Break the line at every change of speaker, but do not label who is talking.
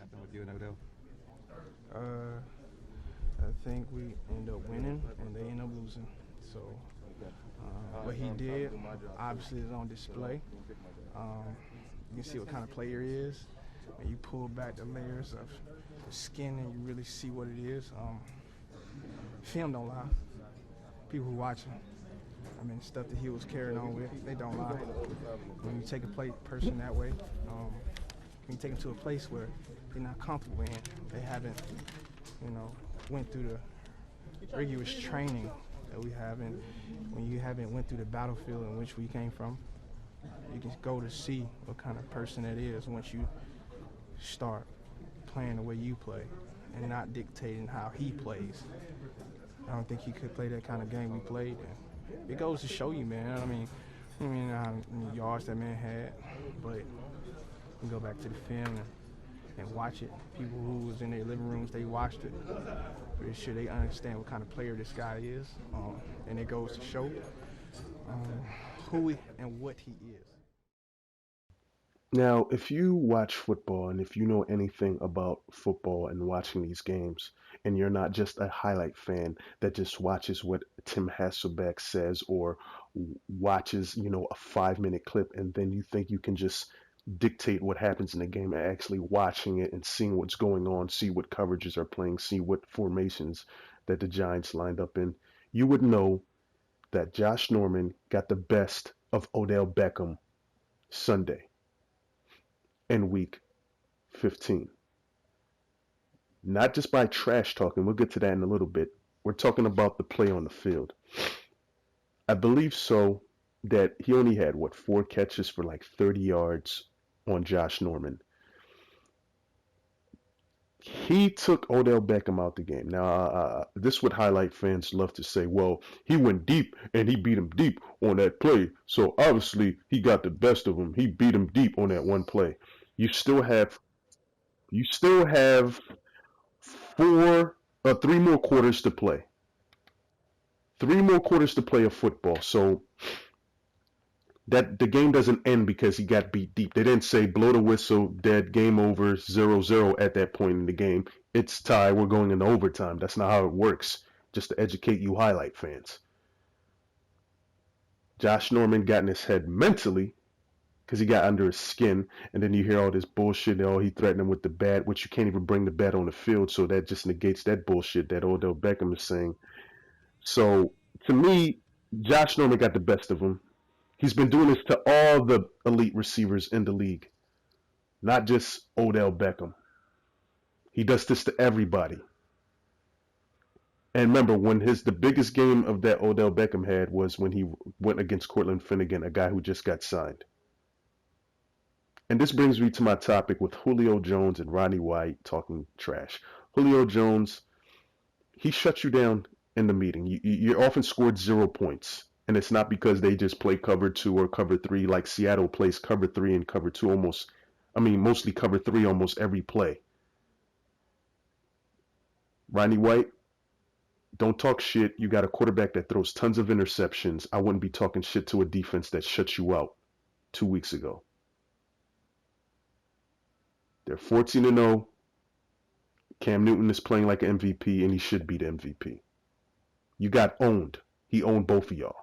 happened with you and Odell?
Uh, I think we end up winning and they end up losing. So what he did obviously is on display. Um, you can see what kind of player he is. And you pull back the layers of the skin and you really see what it is. Film don't lie. People who watch him, I mean, stuff that he was carrying on with, they don't lie. When you take a person that way, when you take them to a place where they're not comfortable in, they haven't, went through the rigorous training that we have, and when you haven't went through the battlefield in which we came from, you can go to see what kind of person that is once you start playing the way you play and not dictating how he plays. I don't think he could play that kind of game we played. And it goes to show you, man. I mean how many yards that man had, but you go back to the film and watch it. People who was in their living rooms, they watched it. Pretty sure they understand what kind of player this guy is, and it goes to show who and what he is.
Now, if you watch football and if you know anything about football and watching these games, and you're not just a highlight fan that just watches what Tim Hasselbeck says or watches, a 5-minute clip, and then you think you can just dictate what happens in the game and actually watching it and seeing what's going on, see what coverages are playing, see what formations that the Giants lined up in, you would know that Josh Norman got the best of Odell Beckham Sunday in week 15. Not just by trash talking, we'll get to that in a little bit. We're talking about the play on the field. I believe so that he only had, 4 catches for like 30 yards on Josh Norman. He took Odell Beckham out the game. Now, this would highlight fans love to say, well, he went deep and he beat him deep on that play. So obviously he got the best of him. He beat him deep on that one play. You still have 3 more quarters to play. 3 more quarters to play of football. So that the game doesn't end because he got beat deep. They didn't say blow the whistle, dead, game over, 0-0 at that point in the game. It's tie, we're going into overtime. That's not how it works. Just to educate you highlight fans. Josh Norman got in his head mentally because he got under his skin, and then you hear all this bullshit. He threatened him with the bat, which you can't even bring the bat on the field, so that just negates that bullshit that Odell Beckham is saying. So, to me, Josh Norman got the best of him. He's been doing this to all the elite receivers in the league, not just Odell Beckham. He does this to everybody. And remember, the biggest game of that Odell Beckham had was when he went against Cortland Finnegan, a guy who just got signed. And this brings me to my topic with Julio Jones and Rodney White talking trash. Julio Jones, he shut you down in the meeting. You often scored 0 points. And it's not because they just play cover 2 or cover 3 like Seattle plays cover 3 and cover 2 mostly cover 3 almost every play. Rodney White, don't talk shit. You got a quarterback that throws tons of interceptions. I wouldn't be talking shit to a defense that shut you out 2 weeks ago. They're 14-0. Cam Newton is playing like an MVP, and he should be the MVP. You got owned. He owned both of y'all.